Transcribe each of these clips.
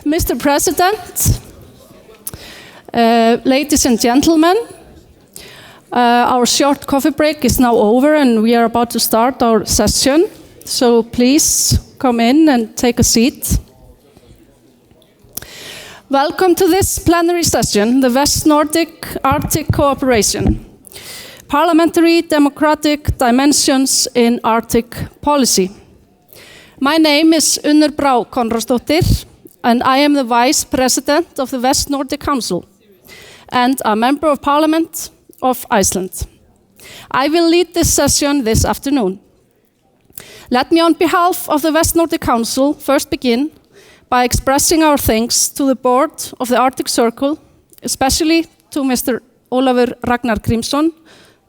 Mr. President, ladies and gentlemen, our short coffee break is now over and we are about to start our session. So please come in and take a seat. Welcome to this plenary session, the West Nordic Arctic Cooperation, Parliamentary Democratic Dimensions in Arctic Policy. My name is Unnur Brá Konráðsdóttir, and I am the Vice President of the West Nordic Council and a Member of Parliament of Iceland. I will lead this session this afternoon. Let me, on behalf of the West Nordic Council, first begin by expressing our thanks to the Board of the Arctic Circle, especially to Mr. Ólafur Ragnar Grímsson,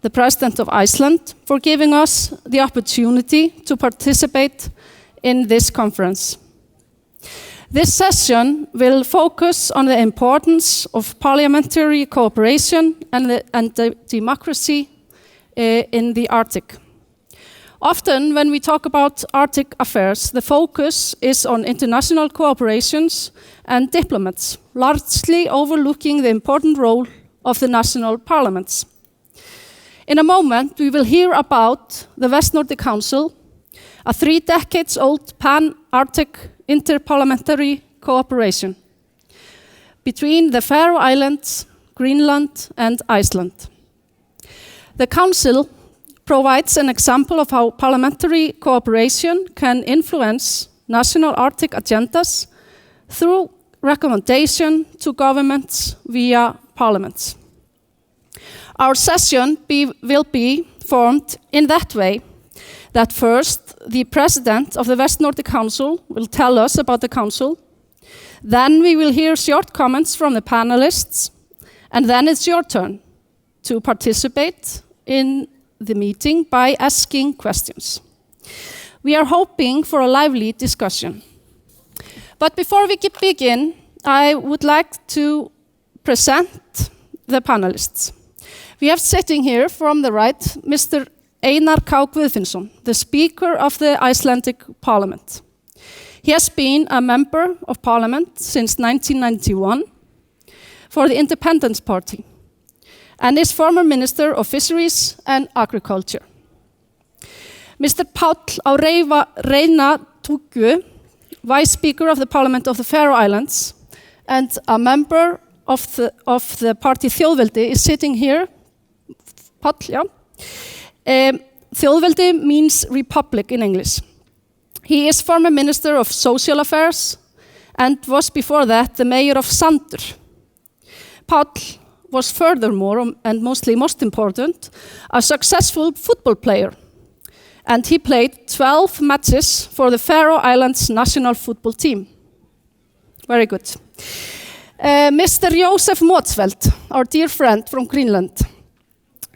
the President of Iceland, for giving us the opportunity to participate in this conference. This session will focus on the importance of parliamentary cooperation and democracy in the Arctic. Often, when we talk about Arctic affairs, the focus is on international cooperations and diplomats, largely overlooking the important role of the national parliaments. In a moment, we will hear about the West Nordic Council, a 3-decades-old pan-Arctic interparliamentary cooperation between the Faroe Islands, Greenland, and Iceland. The Council provides an example of how parliamentary cooperation can influence national Arctic agendas through recommendation to governments via parliaments. Our session will be formed in that way that first, the President of the West Nordic Council will tell us about the Council. Then we will hear short comments from the panelists, and then it's your turn to participate in the meeting by asking questions. We are hoping for a lively discussion. But before we begin, I would like to present the panelists. We have sitting here from the right, Mr. Einar K. Guðfinnsson, the Speaker of the Icelandic Parliament. He has been a Member of Parliament since 1991 for the Independence Party and is former Minister of Fisheries and Agriculture. Mr. Páll á Reyna Tungu, Vice Speaker of the Parliament of the Faroe Islands and a member of the party Þjóðveldi, is sitting here. Páll, yeah. Þjóðveldi means republic in English. He is former Minister of Social Affairs and was before that the Mayor of Sandur. Páll was furthermore, and most important, a successful football player. And he played 12 matches for the Faroe Islands national football team. Very good. Mr. Jósef Motzfeldt, our dear friend from Greenland.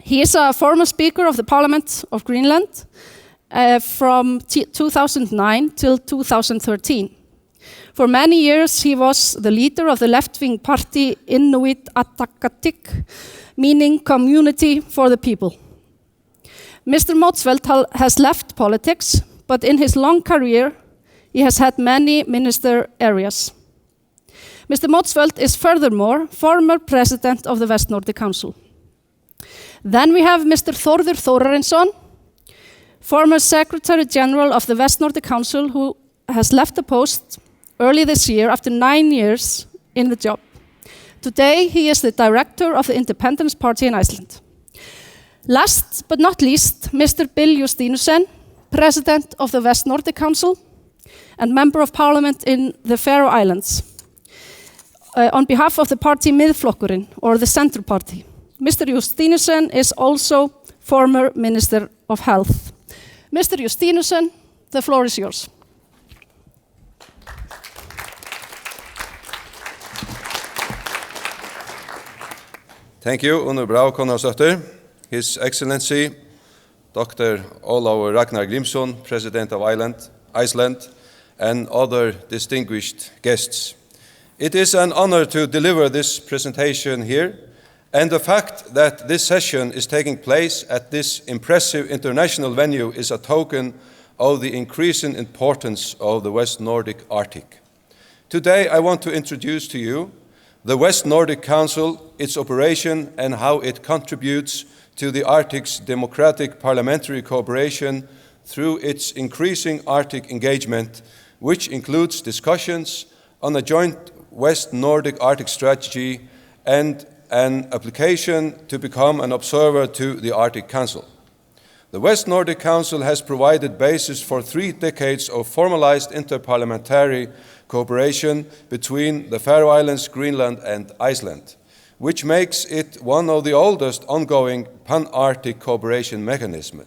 He is a former Speaker of the Parliament of Greenland from 2009 till 2013. For many years, he was the leader of the left-wing party Inuit Ataqatiq, meaning community for the people. Mr. Motzfeldt has left politics, but in his long career, he has had many minister areas. Mr. Motzfeldt is furthermore former President of the West Nordic Council. Then we have Mr. Þórður Þórarinsson, former Secretary General of the West Nordic Council, who has left the post early this year after 9 years in the job. Today, he is the Director of the Independence Party in Iceland. Last but not least, Mr. Bill Justinussen, President of the West Nordic Council and Member of Parliament in the Faroe Islands, on behalf of the party Miðflokkurinn, or the Centre Party. Mr. Justinussen is also former Minister of Health. Mr. Justinussen, the floor is yours. Thank you, Unnur Brá Konráðsdóttir. His Excellency, Dr. Ólafur Ragnar Grímsson, President of Iceland, and other distinguished guests. It is an honor to deliver this presentation here, and the fact that this session is taking place at this impressive international venue is a token of the increasing importance of the West Nordic Arctic. Today I want to introduce to you the West Nordic Council, its operation, and how it contributes to the Arctic's democratic parliamentary cooperation through its increasing Arctic engagement, which includes discussions on a joint West Nordic Arctic strategy and an application to become an observer to the Arctic Council. The West Nordic Council has provided basis for 3 decades of formalized interparliamentary cooperation between the Faroe Islands, Greenland, and Iceland, which makes it one of the oldest ongoing pan-Arctic cooperation mechanisms.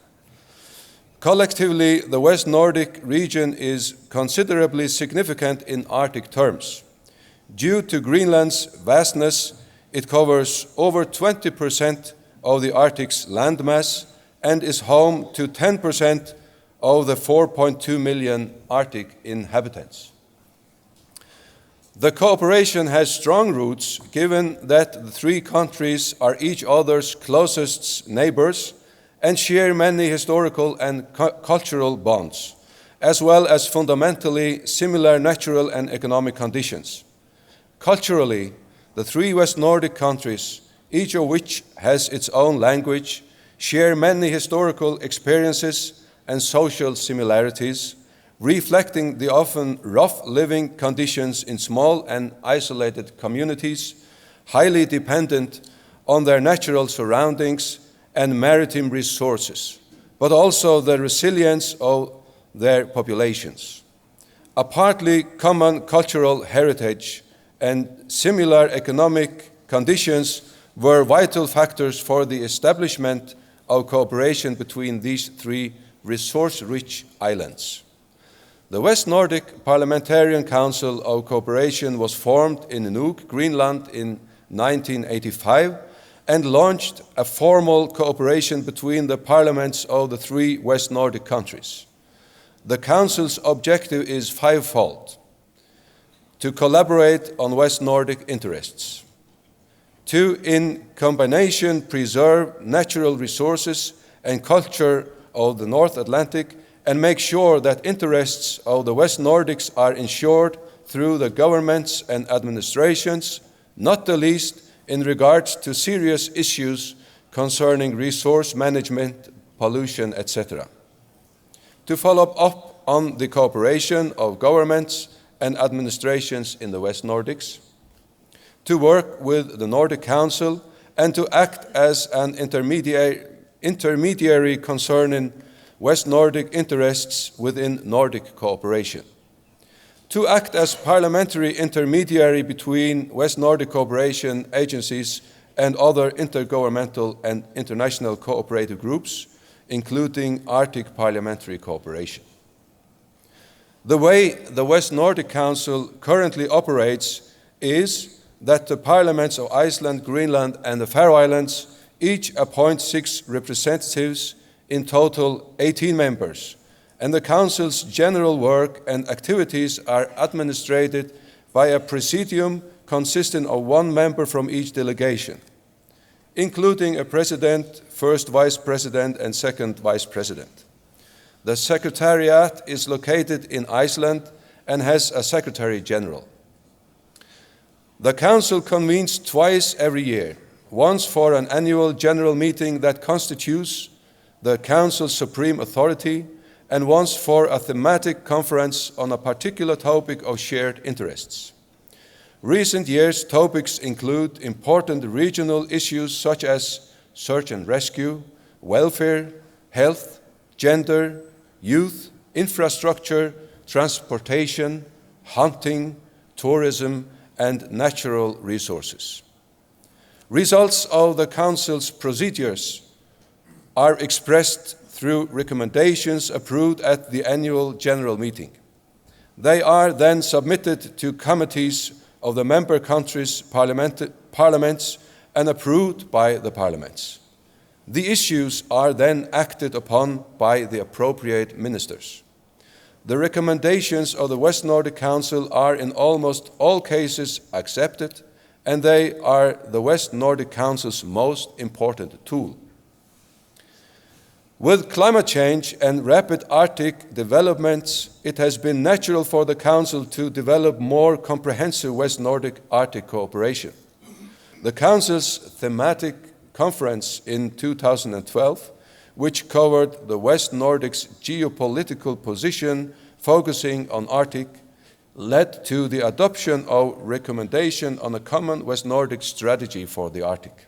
Collectively, the West Nordic region is considerably significant in Arctic terms. Due to Greenland's vastness, it covers over 20% of the Arctic's landmass and is home to 10% of the 4.2 million Arctic inhabitants. The cooperation has strong roots given that the 3 countries are each other's closest neighbors and share many historical and cultural bonds, as well as fundamentally similar natural and economic conditions. Culturally, the 3 West Nordic countries, each of which has its own language, share many historical experiences and social similarities, reflecting the often rough living conditions in small and isolated communities, highly dependent on their natural surroundings and maritime resources, but also the resilience of their populations. A partly common cultural heritage and similar economic conditions were vital factors for the establishment of cooperation between these 3 resource-rich islands. The West Nordic Parliamentarian Council of Cooperation was formed in Nuuk, Greenland in 1985 and launched a formal cooperation between the parliaments of the 3 West Nordic countries. The Council's objective is 5-fold: to collaborate on West Nordic interests, to, in combination, preserve natural resources and culture of the North Atlantic and make sure that interests of the West Nordics are ensured through the governments and administrations, not the least in regards to serious issues concerning resource management, pollution, etc. To follow up on the cooperation of governments and administrations in the West Nordics, to work with the Nordic Council and to act as an intermediary concerning West Nordic interests within Nordic cooperation, to act as parliamentary intermediary between West Nordic cooperation agencies and other intergovernmental and international cooperative groups, including Arctic Parliamentary Cooperation. The way the West Nordic Council currently operates is that the parliaments of Iceland, Greenland, and the Faroe Islands each appoint 6 representatives, in total 18 members, and the Council's general work and activities are administered by a presidium consisting of 1 member from each delegation, including a president, first vice president, and second vice president. The Secretariat is located in Iceland and has a Secretary General. The Council convenes twice every year, once for an annual general meeting that constitutes the Council's supreme authority, and once for a thematic conference on a particular topic of shared interests. Recent years' topics include important regional issues such as search and rescue, welfare, health, gender, youth, infrastructure, transportation, hunting, tourism, and natural resources. Results of the Council's procedures are expressed through recommendations approved at the annual general meeting. They are then submitted to committees of the member countries' parliaments and approved by the parliaments. The issues are then acted upon by the appropriate ministers. The recommendations of the West Nordic Council are in almost all cases accepted, and they are the West Nordic Council's most important tool. With climate change and rapid Arctic developments, it has been natural for the Council to develop more comprehensive West Nordic Arctic cooperation. The Council's thematic conference in 2012, which covered the West Nordic's geopolitical position focusing on Arctic, led to the adoption of recommendation on a common West Nordic strategy for the Arctic.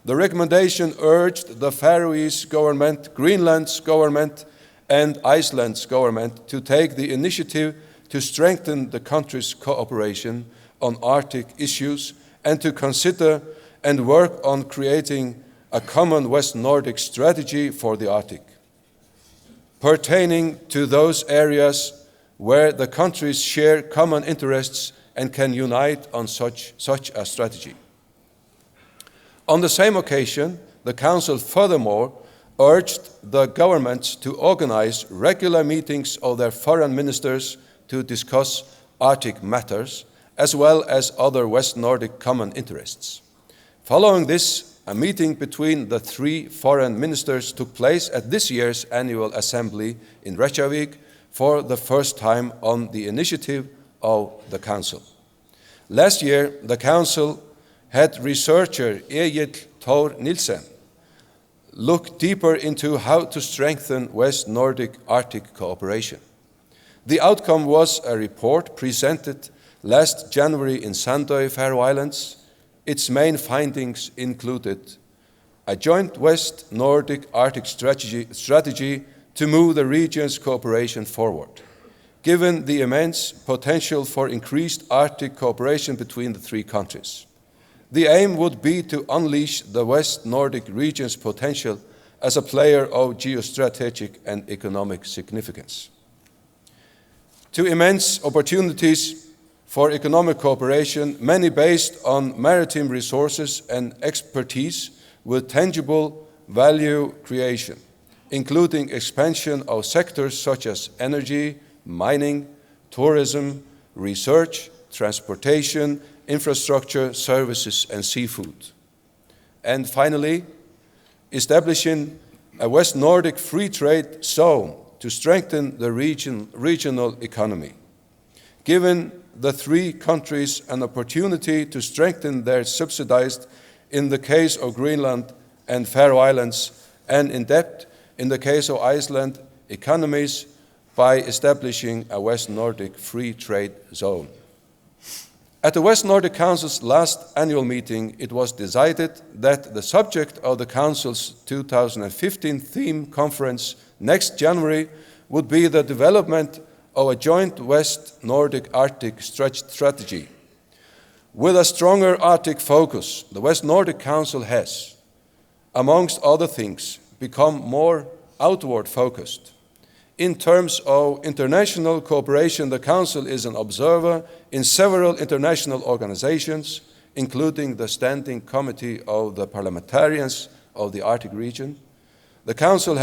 The recommendation urged the Faroese government, Greenland's government, and Iceland's government to take the initiative to strengthen the countries' cooperation on Arctic issues and to consider and work on creating a common West Nordic strategy for the Arctic, pertaining to those areas where the countries share common interests and can unite on such a strategy. On the same occasion, the Council furthermore urged the governments to organize regular meetings of their foreign ministers to discuss Arctic matters, as well as other West Nordic common interests. Following this, a meeting between the three foreign ministers took place at this year's annual assembly in Reykjavik for the first time on the initiative of the Council. Last year, the Council had researcher Egil Thor Nielsen look deeper into how to strengthen West Nordic Arctic cooperation. The outcome was a report presented last January in Sandoy, Faroe Islands. Its main findings included a joint West Nordic Arctic strategy to move the region's cooperation forward, given the immense potential for increased Arctic cooperation between the three countries. The aim would be to unleash the West Nordic region's potential as a player of geostrategic and economic significance. To immense opportunities for economic cooperation, many based on maritime resources and expertise with tangible value creation, including expansion of sectors such as energy, mining, tourism, research, transportation, infrastructure, services, and seafood. And finally, establishing a West Nordic free trade zone to strengthen the regional economy, giving the three countries an opportunity to strengthen their subsidized, in the case of Greenland and Faroe Islands, and in depth, in the case of Iceland, economies by establishing a West Nordic free trade zone. At the West Nordic Council's last annual meeting, it was decided that the subject of the Council's 2015 theme conference next January would be the development of a joint West Nordic Arctic strategy. With a stronger Arctic focus, the West Nordic Council has, amongst other things, become more outward focused. In terms of international cooperation, the Council is an observer in several international organizations, including the Standing Committee of the Parliamentarians of the Arctic region. The Council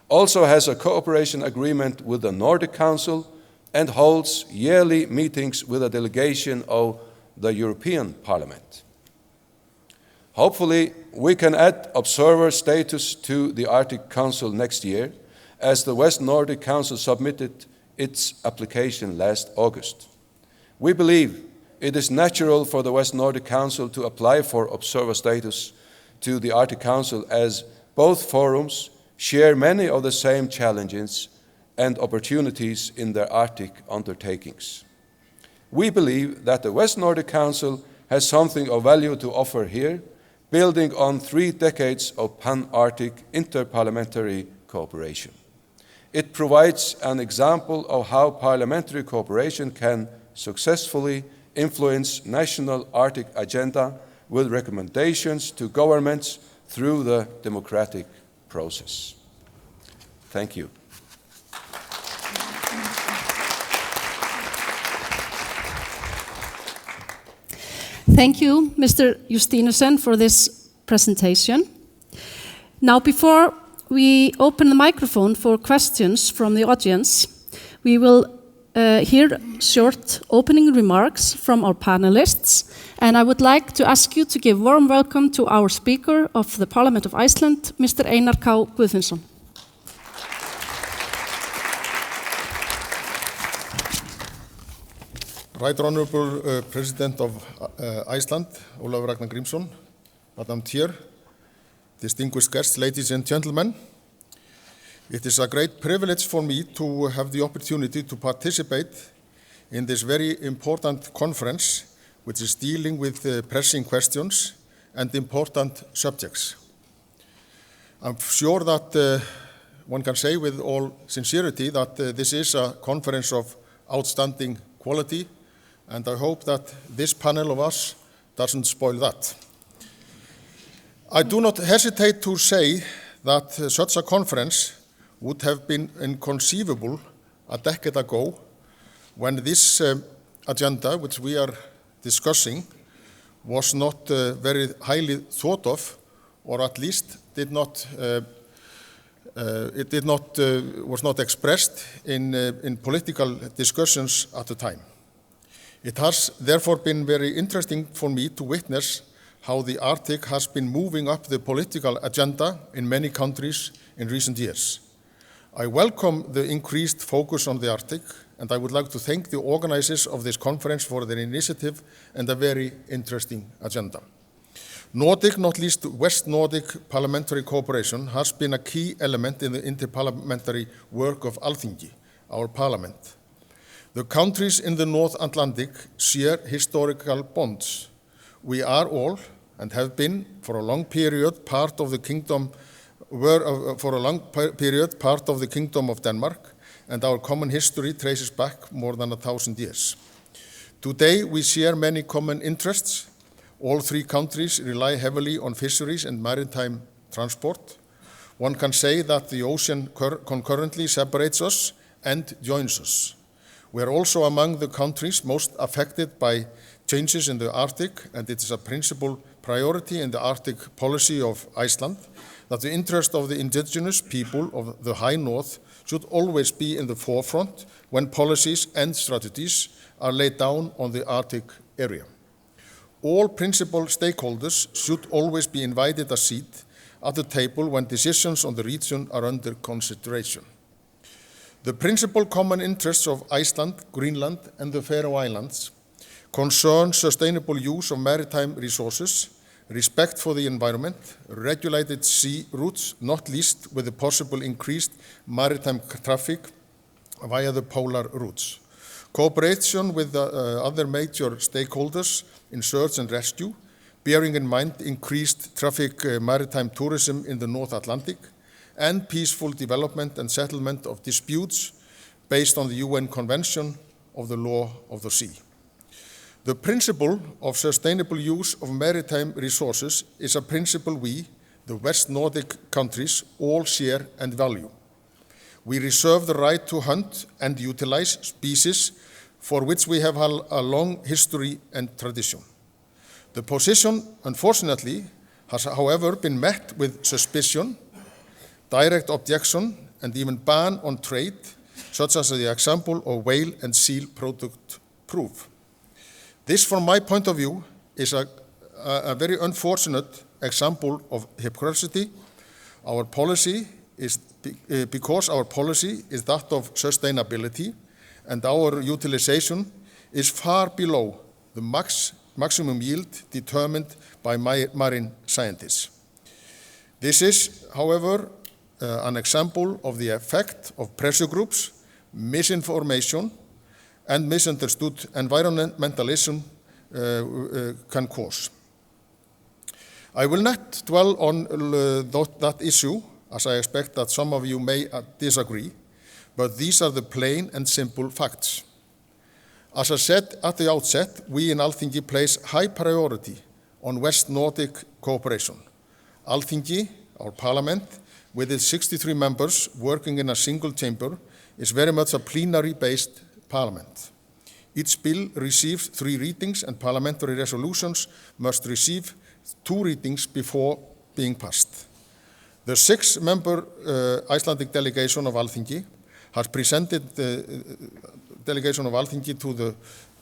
also has a cooperation agreement with the Nordic Council and holds yearly meetings with a delegation of the European Parliament. Hopefully, we can add observer status to the Arctic Council next year, as the West Nordic Council submitted its application last August. We believe it is natural for the West Nordic Council to apply for observer status to the Arctic Council, as both forums share many of the same challenges and opportunities in their Arctic undertakings. We believe that the West Nordic Council has something of value to offer here, building on 3 decades of pan-Arctic interparliamentary cooperation. It provides an example of how parliamentary cooperation can successfully influence national Arctic agenda with recommendations to governments through the democratic process. Thank you. Thank you, Mr. Justinussen, for this presentation. Now, before we open the microphone for questions from the audience, we will hear short opening remarks from our panelists, and I would like to ask you to give warm welcome to our speaker of the Parliament of Iceland, Mr. Einar K. Guðfinnsson. Right Honourable President of Iceland, Ólafur Ragnar Grímsson, Madam Chair, distinguished guests, ladies and gentlemen. It is a great privilege for me to have the opportunity to participate in this very important conference, which is dealing with pressing questions and important subjects. I'm sure that one can say with all sincerity that this is a conference of outstanding quality, and I hope that this panel of us doesn't spoil that. I do not hesitate to say that such a conference would have been inconceivable a decade ago when this agenda, which we are discussing, was not very highly thought of, or at least was not expressed in political discussions at the time. It has therefore been very interesting for me to witness how the Arctic has been moving up the political agenda in many countries in recent years. I welcome the increased focus on the Arctic, and I would like to thank the organizers of this conference for their initiative and a very interesting agenda. Nordic, not least West Nordic Parliamentary Cooperation, has been a key element in the interparliamentary work of Alþingi, our parliament. The countries in the North Atlantic share historical bonds. We are all, and have been for a long period, part of the Kingdom of Denmark, and our common history traces back more than 1,000 years. Today, we share many common interests. All three countries rely heavily on fisheries and maritime transport. One can say that the ocean concurrently separates us and joins us. We are also among the countries most affected by changes in the Arctic, and it is a principal priority in the Arctic policy of Iceland that the interest of the indigenous people of the High North should always be in the forefront when policies and strategies are laid down on the Arctic area. All principal stakeholders should always be invited a seat at the table when decisions on the region are under consideration. The principal common interests of Iceland, Greenland, and the Faroe Islands concern sustainable use of maritime resources, respect for the environment, regulated sea routes, not least with the possible increased maritime traffic via the polar routes, cooperation with other major stakeholders in search and rescue, bearing in mind increased traffic maritime tourism in the North Atlantic, and peaceful development and settlement of disputes based on the UN Convention of the Law of the Sea. The principle of sustainable use of maritime resources is a principle we, the West Nordic countries, all share and value. We reserve the right to hunt and utilize species for which we have a long history and tradition. The position, unfortunately, has however been met with suspicion, direct objection, and even ban on trade, such as the example of whale and seal product proof. This, from my point of view, is a very unfortunate example of hypocrisy. Our policy is, because our policy is that of sustainability, and our utilization is far below the maximum yield determined by marine scientists. This is, however, an example of the effect of pressure groups, misinformation, and misunderstood environmentalism can cause. I will not dwell on that issue, as I expect that some of you may disagree, but these are the plain and simple facts. As I said at the outset, we in Alþingi place high priority on West Nordic cooperation. Alþingi, our parliament, with its 63 members working in a single chamber, is very much a plenary-based parliament. Each bill receives 3 readings, and parliamentary resolutions must receive 2 readings before being passed. The 6-member Icelandic delegation of Alþingi has presented delegation of Alþingi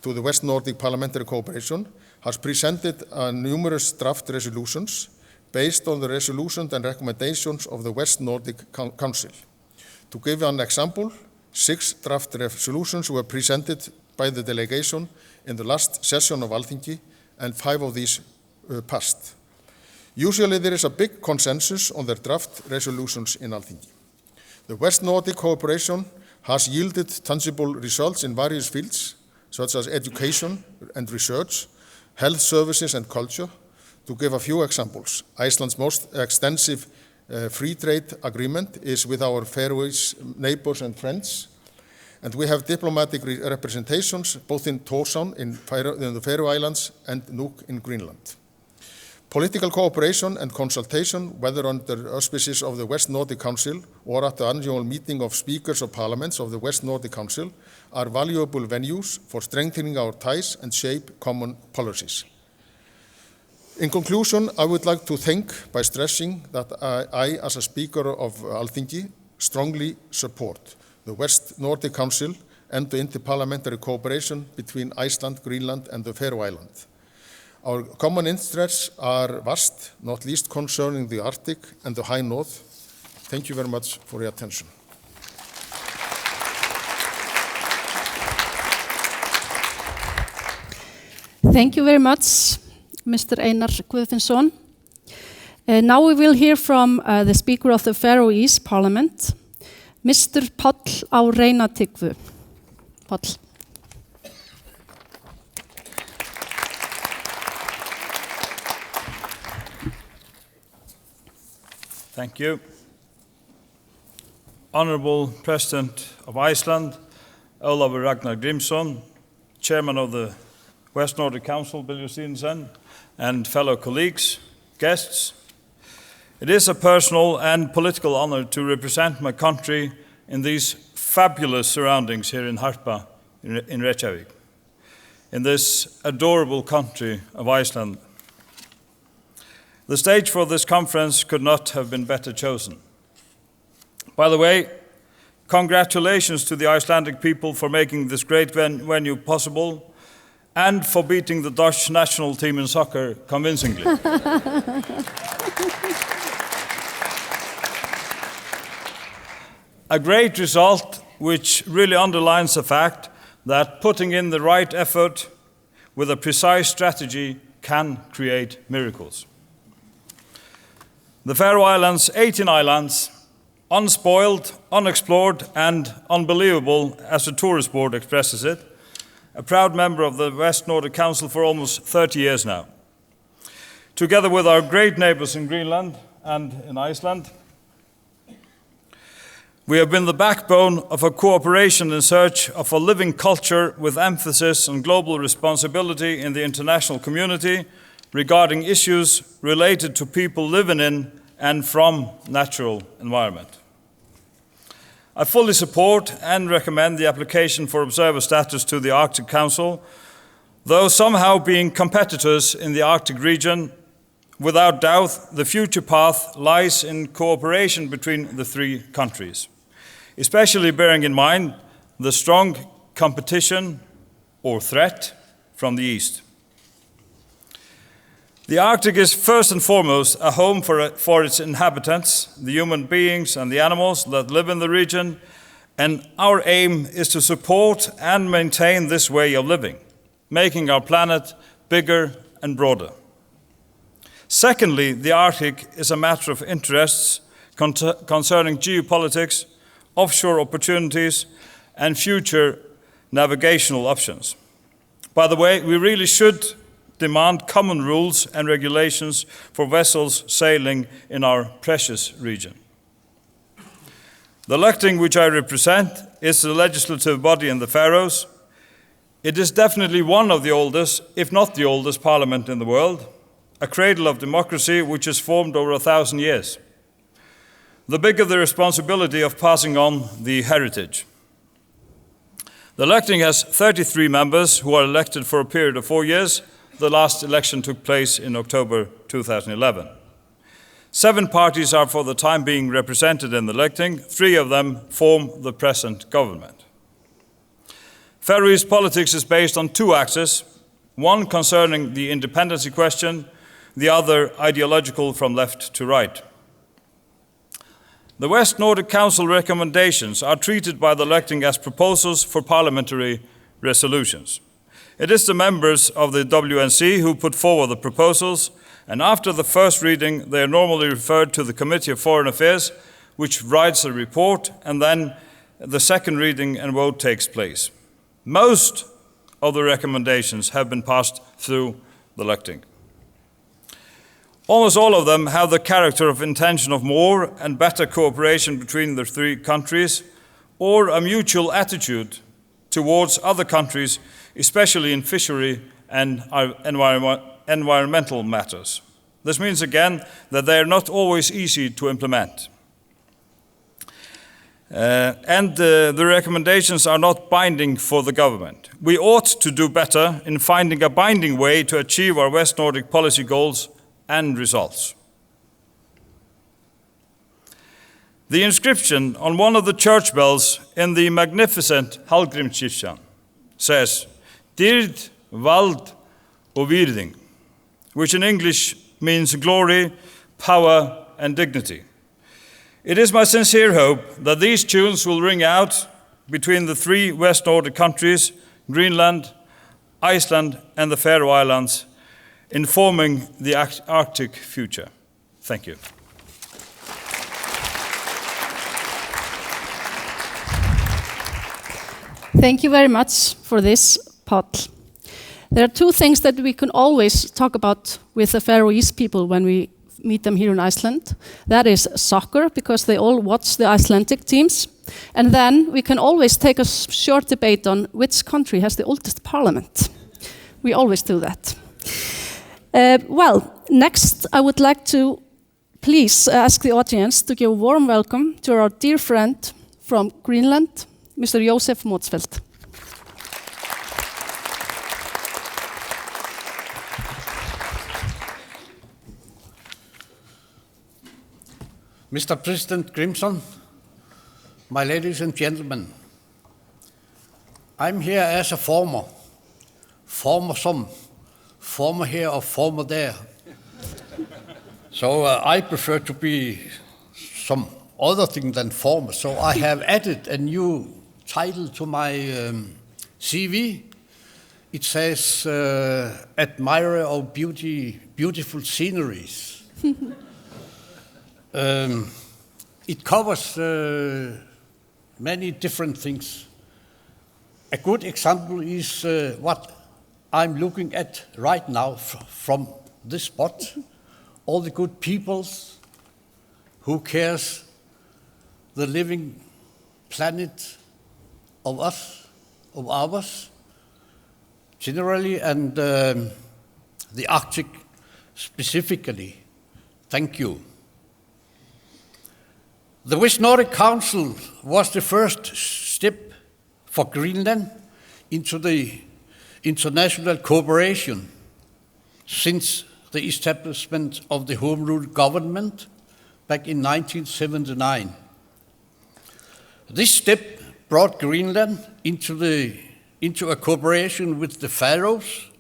to the West Nordic Parliamentary Cooperation has presented numerous draft resolutions based on the resolutions and recommendations of the West Nordic Council. To give an example, 6 draft resolutions were presented by the delegation in the last session of Alþingi, and 5 of these passed. Usually there is a big consensus on the draft resolutions in Alþingi. The West Nordic Cooperation has yielded tangible results in various fields, such as education and research, health services and culture. To give a few examples, Iceland's most extensive free trade agreement is with our Faroese neighbors and friends, and we have diplomatic representations both in Tórshavn in the Faroe Islands and Nuuk in Greenland. Political cooperation and consultation, whether under auspices of the West Nordic Council or at the annual meeting of speakers of parliaments of the West Nordic Council, are valuable venues for strengthening our ties and shape common policies. In conclusion, I would like to thank by stressing that I, as a Speaker of Alþingi, strongly support the West Nordic Council and the interparliamentary cooperation between Iceland, Greenland, and the Faroe Islands. Our common interests are vast, not least concerning the Arctic and the High North. Thank you very much for your attention. Thank you very much, Mr. Einar Guðfinnsson. Now we will hear from the Speaker of the Faroese Parliament, Mr. Páll á Reynatryggvu. Páll. Thank you. Honourable President of Iceland, Ólafur Ragnar Grímsson, Chairman of the West Nordic Council, Billy Stevenson, and fellow colleagues, guests, it is a personal and political honour to represent my country in these fabulous surroundings here in Harpa, in Reykjavik, in this adorable country of Iceland. The stage for this conference could not have been better chosen. By the way, congratulations to the Icelandic people for making this great venue possible and for beating the Dutch national team in soccer convincingly. A great result which really underlines the fact that putting in the right effort with a precise strategy can create miracles. The Faroe Islands, 18 islands, unspoiled, unexplored, and unbelievable, as the tourist board expresses it, a proud member of the West Nordic Council for almost 30 years now. Together with our great neighbors in Greenland and in Iceland, we have been the backbone of a cooperation in search of a living culture with emphasis on global responsibility in the international community regarding issues related to people living in and from natural environment. I fully support and recommend the application for observer status to the Arctic Council, though somehow being competitors in the Arctic region, without doubt the future path lies in cooperation between the 3 countries, especially bearing in mind the strong competition or threat from the east. The Arctic is first and foremost a home for its inhabitants, the human beings and the animals that live in the region, and our aim is to support and maintain this way of living, making our planet bigger and broader. Secondly, the Arctic is a matter of interests concerning geopolitics, offshore opportunities, and future navigational options. By the way, we really should demand common rules and regulations for vessels sailing in our precious region. The Løgting, which I represent, is the legislative body in the Faroes. It is definitely one of the oldest, if not the oldest, parliament in the world, a cradle of democracy which has formed over 1,000 years. The bigger the responsibility of passing on the heritage. The Løgting has 33 members who are elected for a period of 4 years. The last election took place in October 2011. 7 parties are for the time being represented in the Løgting. 3 of them form the present government. Faroese politics is based on two axes, one concerning the independency question, the other ideological from left to right. The West Nordic Council recommendations are treated by the electing as proposals for parliamentary resolutions. It is the members of the WNC who put forward the proposals, and after the first reading, they are normally referred to the Committee of Foreign Affairs, which writes a report, and then the second reading and vote takes place. Most of the recommendations have been passed through the electing. Almost all of them have the character of intention of more and better cooperation between the three countries, or a mutual attitude towards other countries, especially in fishery and environmental matters. This means again that they are not always easy to implement. The recommendations are not binding for the government. We ought to do better in finding a binding way to achieve our West Nordic policy goals and results. The inscription on one of the church bells in the magnificent Hallgrímskirkjan says, Dýrð, vald og virðing, which in English means glory, power, and dignity. It is my sincere hope that these tunes will ring out between the three West Nordic countries, Greenland, Iceland, and the Faroe Islands, in forming the Arctic future. Thank you. Thank you very much for this, Páll. There are two things that we can always talk about with the Faroese people when we meet them here in Iceland. That is soccer, because they all watch the Icelandic teams. And then we can always take a short debate on which country has the oldest parliament. We always do that. Well, next I would like to please ask the audience to give a warm welcome to our dear friend from Greenland, Mr. Josef Motsfeldt. Mr. President Grimson, my ladies and gentlemen, I'm here as a former here or former there. So I prefer to be some other thing than former. So I have added a new title to my CV. It says, admirer of beautiful sceneries. It covers many different things. A good example is what I'm looking at right now from this spot. All the good peoples who cares the living planet of us, of ours, generally, and the Arctic specifically. Thank you. The West Nordic Council was the first step for Greenland into the international cooperation since the establishment of the Home Rule government back in 1979. This step brought Greenland into a cooperation with the Faroes,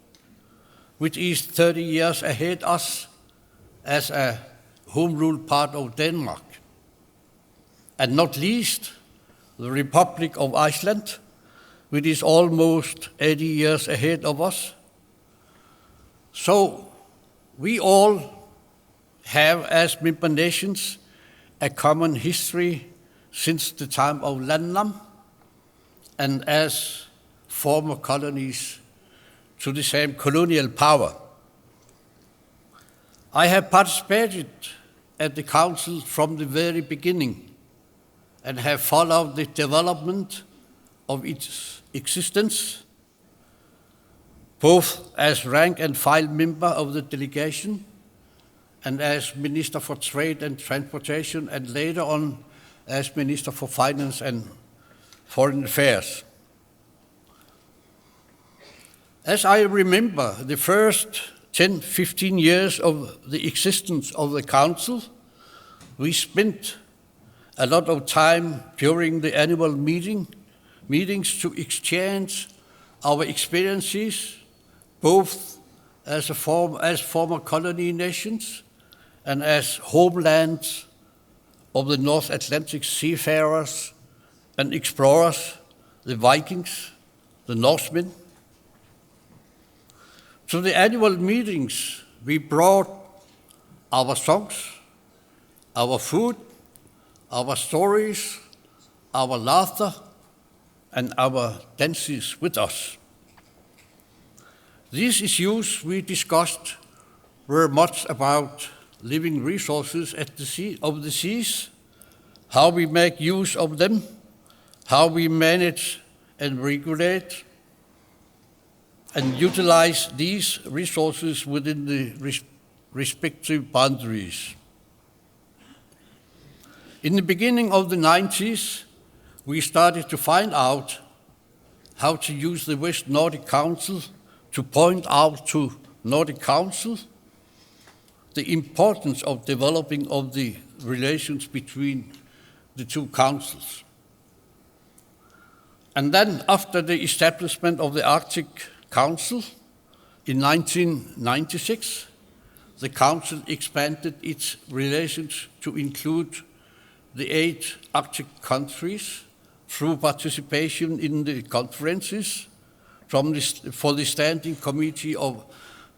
which is 30 years ahead of us as a Home Rule part of Denmark. And not least, the Republic of Iceland, which is almost 80 years ahead of us. So we all have, as member nations, a common history since the time of Landnam, and as former colonies to the same colonial power. I have participated at the Council from the very beginning and have followed the development of its existence, both as rank and file member of the delegation and as Minister for Trade and Transportation, and later on as Minister for Finance and Foreign Affairs. As I remember the first 10-15 years of the existence of the Council, we spent a lot of time during the annual meetings to exchange our experiences, both as former colony nations and as homelands of the North Atlantic seafarers and explorers, the Vikings, the Norsemen. To the annual meetings, we brought our songs, our food, our stories, our laughter, and our dances with us. These issues we discussed were much about living resources of the seas, how we make use of them, how we manage and regulate and utilize these resources within the respective boundaries. In the beginning of the 90s, we started to find out how to use the West Nordic Council to point out to Nordic Council the importance of developing of the relations between the two councils. And then after the establishment of the Arctic Council in 1996, the Council expanded its relations to include the 8 Arctic countries through participation in the conferences for the Standing Committee of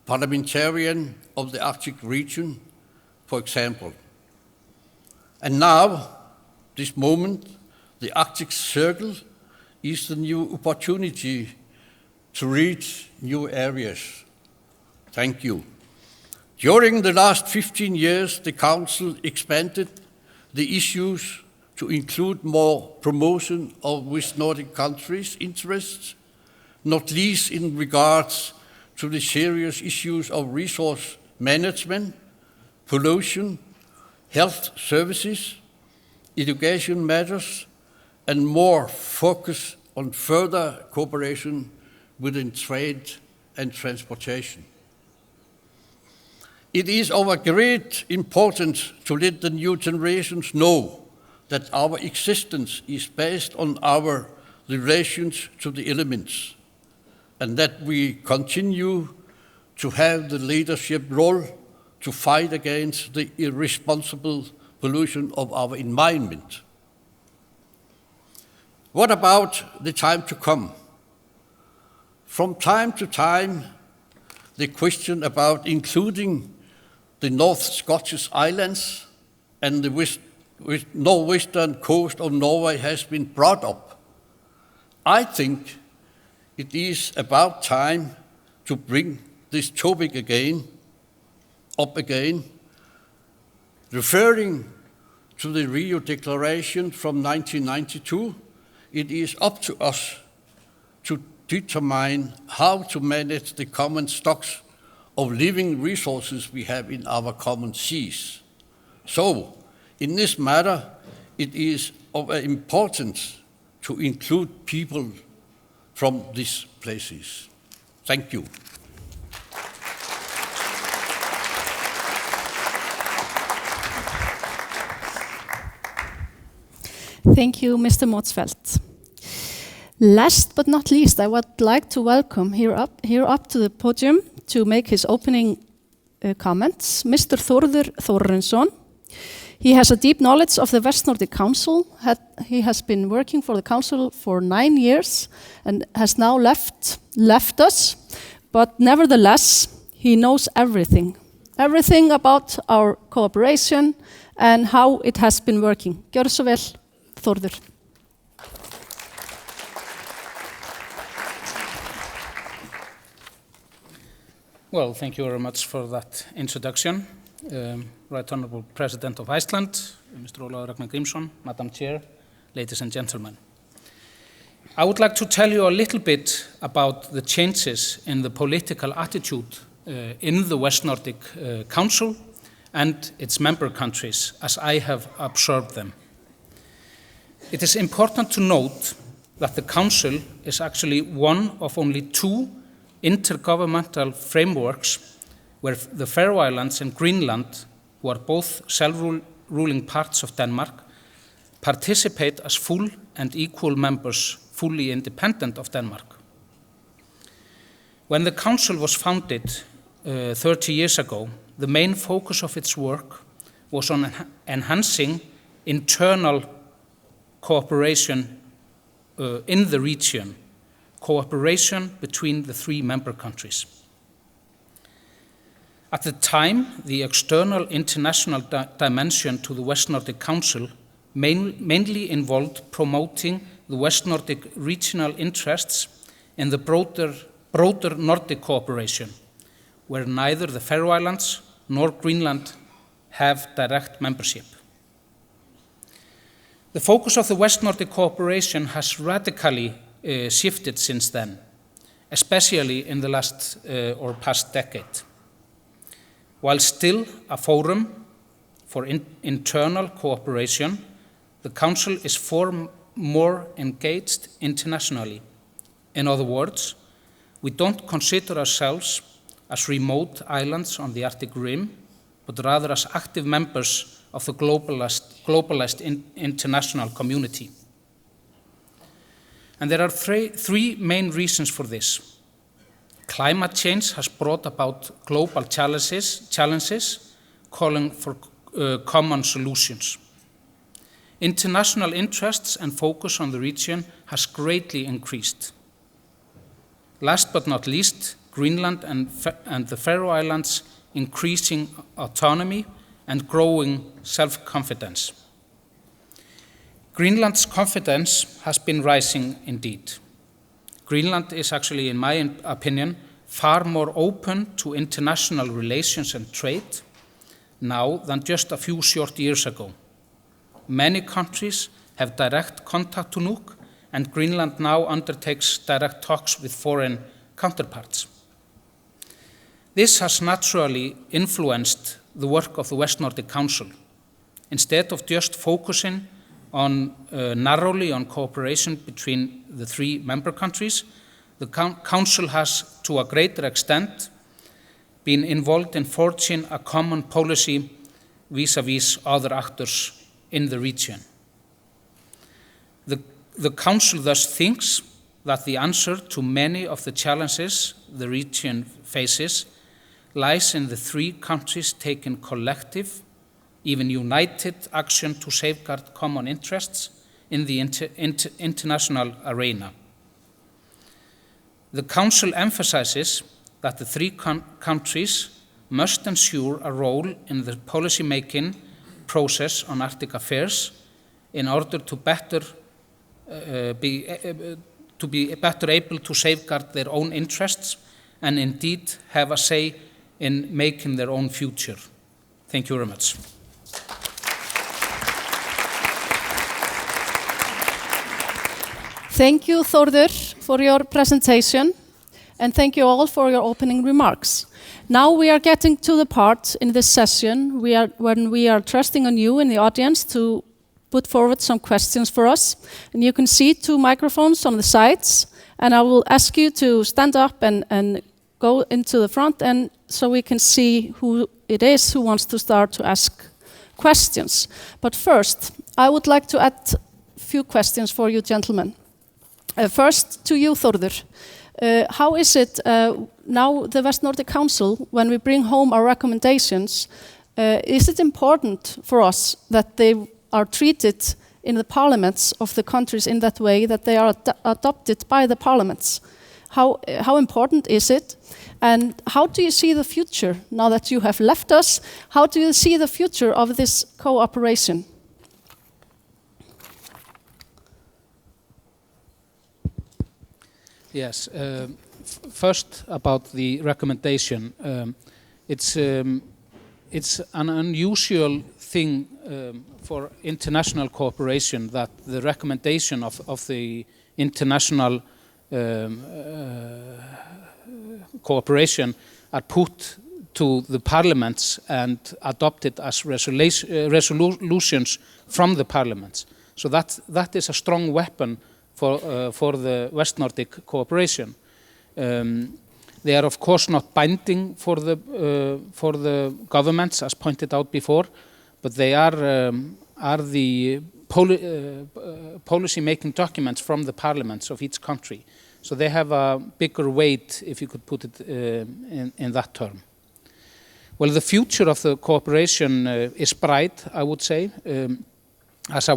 Parliamentarian of the Arctic region, for example. And now, this moment, the Arctic Circle is the new opportunity to reach new areas. Thank you. During the last 15 years, the Council expanded the issues to include more promotion of West Nordic countries' interests, not least in regards to the serious issues of resource management, pollution, health services, education matters, and more focus on further cooperation within trade and transportation. It is of great importance to let the new generations know that our existence is based on our relations to the elements, and that we continue to have the leadership role to fight against the irresponsible pollution of our environment. What about the time to come? From time to time, the question about including the North Scottish Islands and the northwestern coast of Norway has been brought up. I think it is about time to bring this topic up again, referring to the Rio Declaration from 1992. It is up to us to determine how to manage the common stocks of living resources we have in our common seas. So, in this matter, it is of importance to include people from these places. Thank you. Thank you, Mr. Motzfeldt. Last but not least, I would like to welcome here up to the podium to make his opening comments, Mr. Þórður Þórarinsson. He has a deep knowledge of the West Nordic Council. He has been working for the Council for 9 years and has now left us, but nevertheless, he knows everything about our cooperation and how it has been working. Gjörðu svo vel, Þórður. Well, thank you very much for that introduction. Right Honourable President of Iceland, Mr. Ólafur Ragnar Grímsson, Madam Chair, ladies and gentlemen. I would like to tell you a little bit about the changes in the political attitude in the West Nordic Council and its member countries as I have observed them. It is important to note that the Council is actually one of only 2 intergovernmental frameworks where the Faroe Islands and Greenland, who are both self-ruling parts of Denmark, participate as full and equal members, fully independent of Denmark. When the Council was founded 30 years ago, the main focus of its work was on enhancing internal cooperation in the region, cooperation between the three member countries. At the time, the external international dimension to the West Nordic Council mainly involved promoting the West Nordic regional interests in the broader Nordic cooperation, where neither the Faroe Islands nor Greenland have direct membership. The focus of the West Nordic cooperation has radically shifted since then, especially in the last or past decade. While still a forum for internal cooperation, the Council is far more engaged internationally. In other words, we don't consider ourselves as remote islands on the Arctic Rim, but rather as active members of the globalized international community. And there are three main reasons for this. Climate change has brought about global challenges calling for common solutions. International interests and focus on the region has greatly increased. Last but not least, Greenland and the Faroe Islands increasing autonomy and growing self-confidence. Greenland's confidence has been rising indeed. Greenland is actually, in my opinion, far more open to international relations and trade now than just a few short years ago. Many countries have direct contact to Nuuk, and Greenland now undertakes direct talks with foreign counterparts. This has naturally influenced the work of the West Nordic Council. Instead of just focusing narrowly on cooperation between the three member countries, the Council has, to a greater extent, been involved in forging a common policy vis-à-vis other actors in the region. The Council thus thinks that the answer to many of the challenges the region faces lies in the three countries taking collective, even united action to safeguard common interests in the international arena. The Council emphasizes that the three countries must ensure a role in the policy-making process on Arctic affairs in order to be better able to safeguard their own interests and indeed have a say in making their own future. Thank you very much. Thank you, Þórður, for your presentation, and thank you all for your opening remarks. Now we are getting to the part in this session when we are trusting on you in the audience to put forward some questions for us. And you can see two microphones on the sides, and I will ask you to stand up and go into the front, and so we can see who it is who wants to start to ask questions. But first, I would like to add a few questions for you gentlemen. First, to you, Þórður. How is it now the West Nordic Council, when we bring home our recommendations, is it important for us that they are treated in the parliaments of the countries in that way, that they are adopted by the parliaments? How important is it? And how do you see the future, now that you have left us, how do you see the future of this cooperation? Yes, first about the recommendation. It's an unusual thing for international cooperation that the recommendation of the international cooperation are put to the parliaments and adopted as resolutions from the parliaments. So that is a strong weapon for the West Nordic cooperation. They are of course not binding for the governments, as pointed out before, but they are the policy-making documents from the parliaments of each country. So they have a bigger weight, if you could put it in that term. Well, the future of the cooperation is bright, I would say. As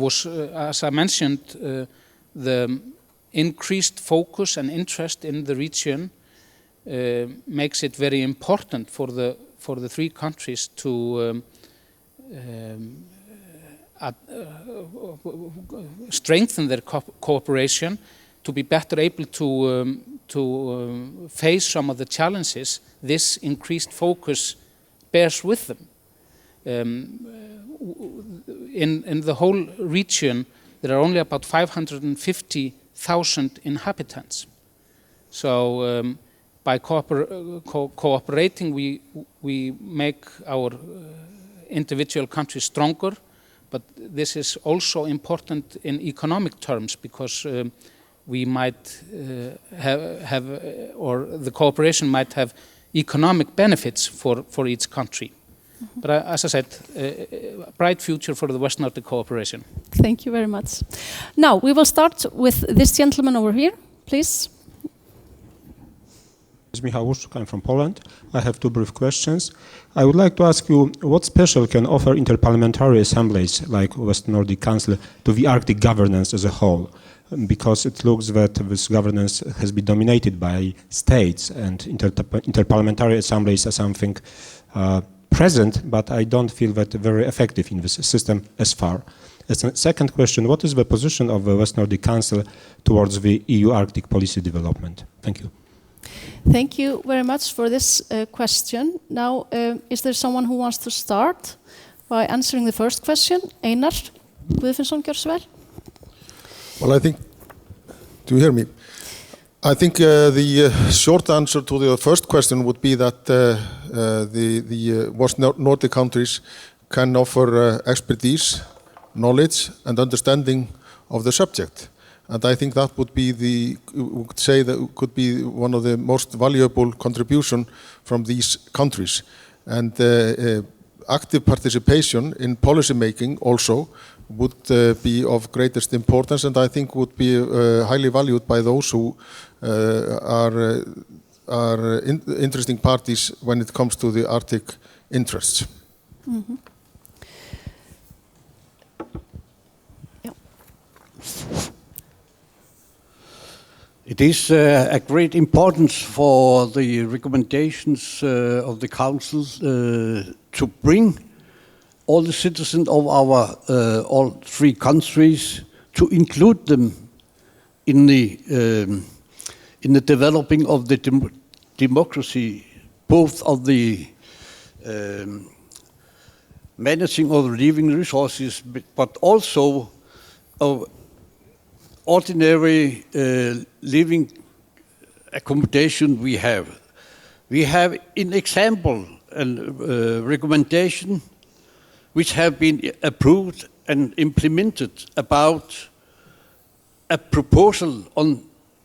I mentioned, the increased focus and interest in the region makes it very important for the three countries to strengthen their cooperation, to be better able to face some of the challenges this increased focus bears with them. In the whole region, there are only about 550,000 inhabitants. So by cooperating, we make our individual countries stronger, but this is also important in economic terms, because we might or the cooperation might have economic benefits for each country. Mm-hmm. But as I said, a bright future for the West Nordic cooperation. Thank you very much. Now, we will start with this gentleman over here, please. I'm from Poland. I have two brief questions. I would like to ask you, what special can offer interparliamentary assemblies like West Nordic Council to the Arctic governance as a whole? Because it looks that this governance has been dominated by states, and interparliamentary assemblies are something present, but I don't feel that very effective in this system as far. As a second question, what is the position of the West Nordic Council towards the EU Arctic policy development? Thank you. Thank you very much for this question. Now, is there someone who wants to start by answering the first question? Einar Guðfinnsson, gjör svo vel. Well, I think, do you hear me? I think the short answer to the first question would be that the West Nordic countries can offer expertise, knowledge, and understanding of the subject. And I think that would be could be one of the most valuable contribution from these countries. And active participation in policy making also would be of greatest importance, and I think would be highly valued by those who are interesting parties when it comes to the Arctic interests. Mm-hmm. Yeah. It is a great importance for the recommendations of the Council to bring all the citizens of our all three countries, to include them in the developing of the democracy, both of the managing of living resources, but also of ordinary living accommodation we have. We have, in example, a recommendation which have been approved and implemented about a proposal on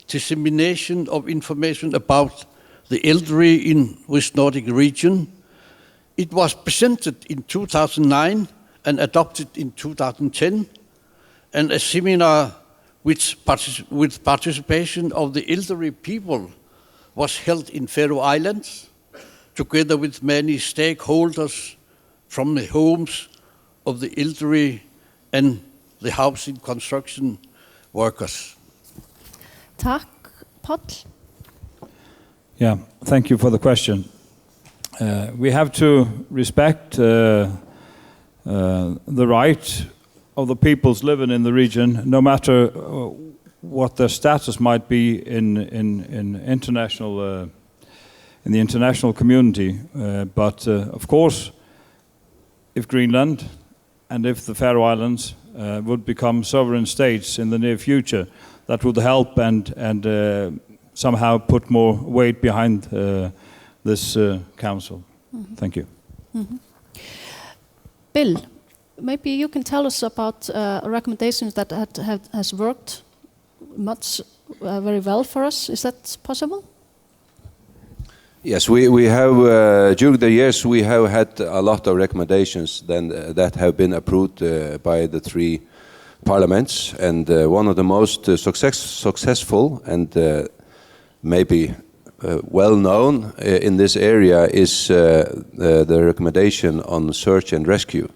dissemination of information about the elderly in West Nordic region. It was presented in 2009 and adopted in 2010, and a seminar with participation of the elderly people was held in Faroe Islands, together with many stakeholders from the homes of the elderly and the housing construction workers. Takk, Páll. Yeah, thank you for the question. We have to respect the right of the peoples living in the region, no matter what their status might be in international in the international community. But of course, if Greenland and if the Faroe Islands would become sovereign states in the near future, that would help and somehow put more weight behind this council. Mm-hmm. Thank you. Mm-hmm. Bill, maybe you can tell us about recommendations that has worked much very well for us. Is that possible? Yes, we have during the years we have had a lot of recommendations that have been approved by the three parliaments, and one of the most successful and maybe well known in this area is the recommendation on search and rescue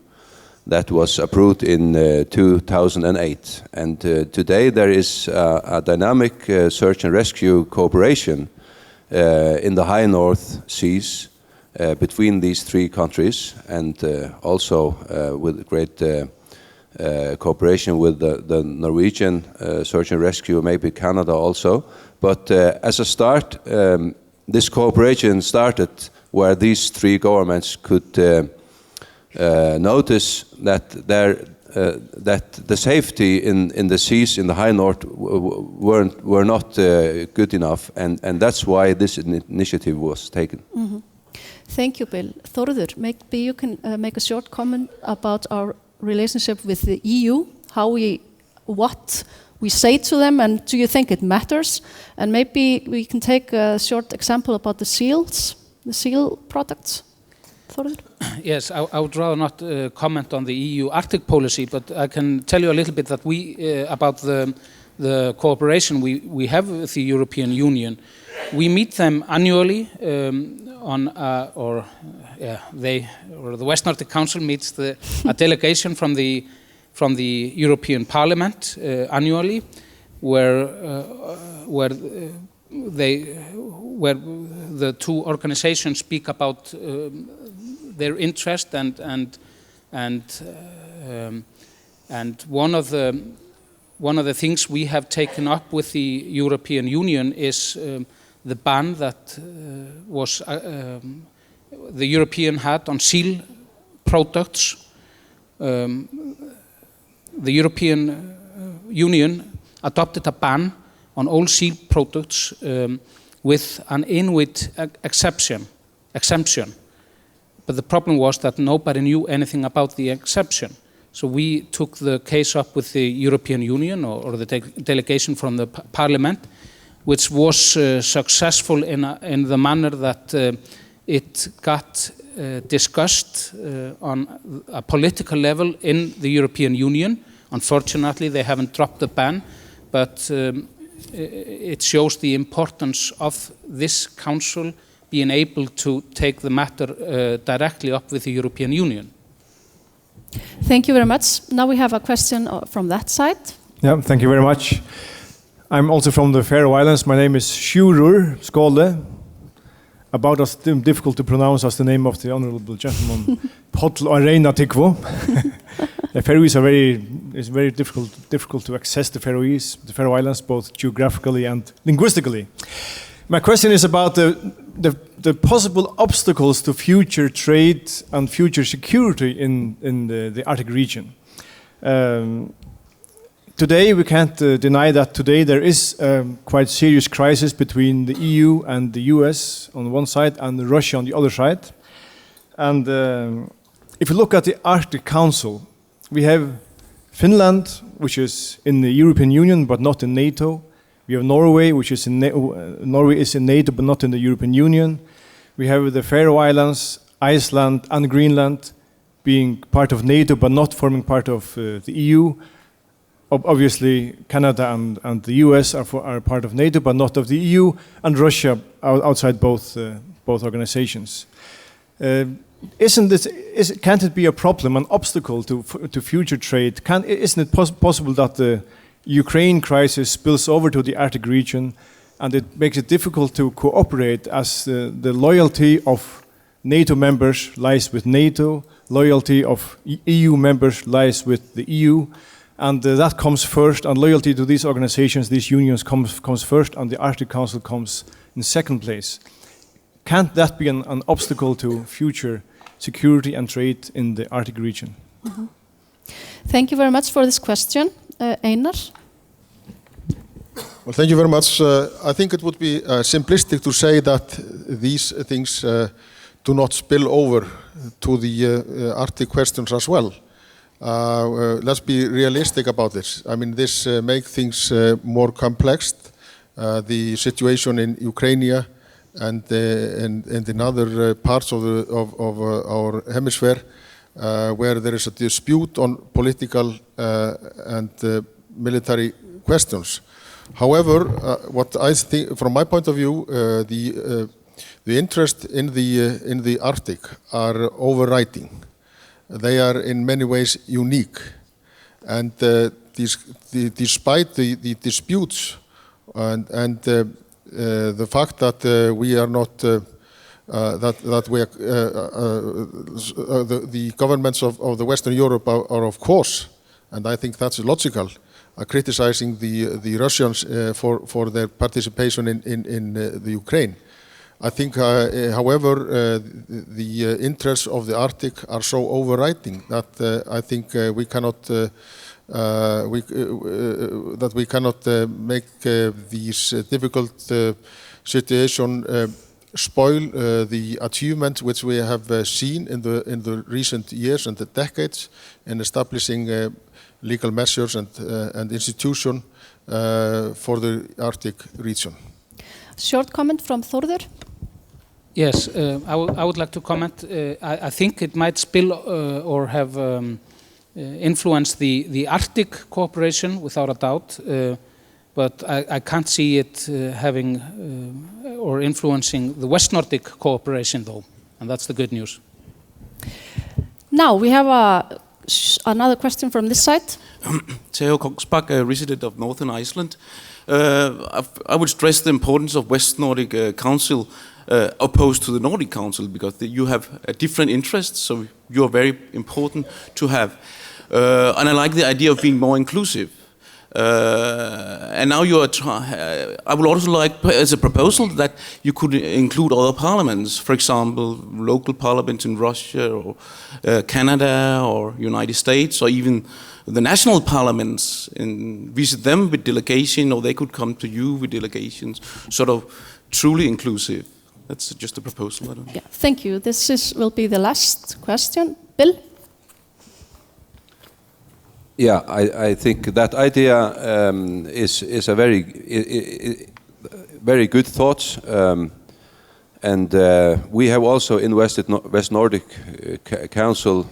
that was approved in 2008. And today there is a dynamic search and rescue cooperation in the high North Seas between these three countries, and also with great cooperation with the Norwegian search and rescue, maybe Canada also. But as a start, this cooperation started where these three governments could notice that that the safety in the seas in the high north were not good enough, and that's why this initiative was taken. Mm-hmm. Thank you, Bill. Þórður, maybe you can make a short comment about our relationship with the EU, what we say to them, and do you think it matters? And maybe we can take a short example about the seal products. Þórður? Yes, I would rather not comment on the EU Arctic policy, but I can tell you a little bit that about the cooperation we have with the European Union. We meet them annually the West Nordic Council meets a delegation from the European Parliament annually, where the two organizations speak about their interest and one of the things we have taken up with the European Union is the ban that the European had on seal products. The European Union adopted a ban on all seal products with an Inuit exemption. But the problem was that nobody knew anything about the exception. So we took the case up with the European Union or the delegation from the Parliament, which was successful in the manner that it got discussed on a political level in the European Union. Unfortunately, they haven't dropped the ban, but it shows the importance of this council being able to take the matter directly up with the European Union. Thank you very much. Now we have a question from that side. Yeah, thank you very much. I'm also from the Faroe Islands. My name is Sjurur Skåle. About as difficult to pronounce as the name of the honorable gentleman, Páll Arena Tikvo. The Faroes are it's very difficult to access the Faroe Islands, both geographically and linguistically. My question is about the possible obstacles to future trade and future security in the Arctic region. Today, we can't deny that today there is a quite serious crisis between the EU and the US on one side and Russia on the other side. And if you look at the Arctic Council, we have Finland, which is in the European Union but not in NATO. We have Norway, which is Norway is in NATO but not in the European Union. We have the Faroe Islands, Iceland, and Greenland being part of NATO but not forming part of the EU. Obviously, Canada and the US are part of NATO but not of the EU, and Russia outside both organizations. Can't it be a problem, an obstacle to future trade? Isn't it possible that the Ukraine crisis spills over to the Arctic region, and it makes it difficult to cooperate as the loyalty of NATO members lies with NATO, loyalty of EU members lies with the EU, and that comes first, and loyalty to these organizations, these unions comes first, and the Arctic Council comes in second place. Can't that be an obstacle to future security and trade in the Arctic region? Mm-hmm. Thank you very much for this question. Einar? Well, thank you very much. I think it would be simplistic to say that these things do not spill over to the Arctic questions as well. Let's be realistic about this. I mean, this makes things more complex. The situation in Ukraine and in other parts of our hemisphere, where there is a dispute on political and military questions. However, what I think, from my point of view, the interest in the Arctic are overriding. They are in many ways unique, and despite the disputes and the fact that we are not the governments of the Western Europe are of course, and I think that's logical, criticizing the Russians for their participation in the Ukraine. I think, however, the interests of the Arctic are so overriding that I think we cannot make these difficult situation spoil the achievement which we have seen in the recent years and the decades in establishing legal measures and institution for the Arctic region. Short comment from Þórður. Yes, I would like to comment. I think it might spill or have influenced the Arctic cooperation without a doubt, but I can't see it having or influencing the West Nordic cooperation though, and that's the good news. Now we have another question from this side. Theo Kongsbak, a resident of Northern Iceland. I would stress the importance of West Nordic Council opposed to the Nordic Council, because you have different interests, so you are very important to have. And I like the idea of being more inclusive. And now you are I would also like, as a proposal, that you could include other parliaments, for example, local parliaments in Russia or Canada or United States, or even the national parliaments, and visit them with delegation, or they could come to you with delegations, sort of truly inclusive. That's just a proposal. I don't know. Yeah, thank you. This will be the last question. Bill? Yeah, I think that idea is a very good thought, and we have also in West Nordic Council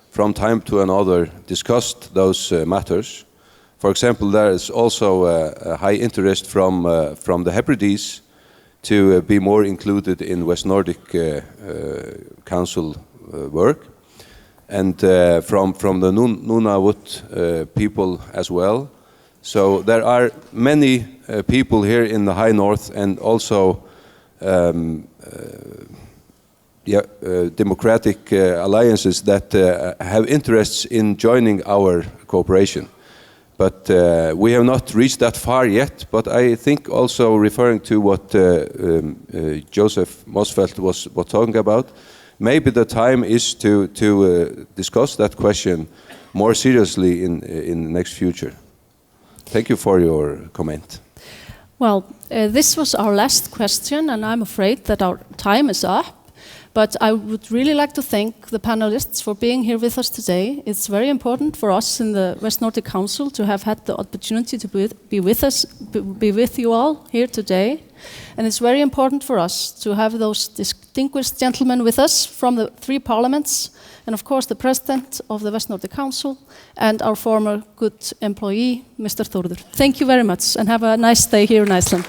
from time to another discussed those matters. For example, there is also a high interest from the Hebrides to be more included in West Nordic Council work. And from the Nunavut people as well. So there are many people here in the High North, and also democratic alliances that have interests in joining our cooperation. But we have not reached that far yet. But I think also referring to what Joseph Mosfeldt was talking about, maybe the time is to discuss that question more seriously in the next future. Thank you for your comment. Well, this was our last question, and I'm afraid that our time is up. But I would really like to thank the panelists for being here with us today. It's very important for us in the West Nordic Council to have had the opportunity to be with you all here today. And it's very important for us to have those distinguished gentlemen with us from the three parliaments, and of course the President of the West Nordic Council and our former good employee, Mr. Þórður. Thank you very much, and have a nice day here in Iceland.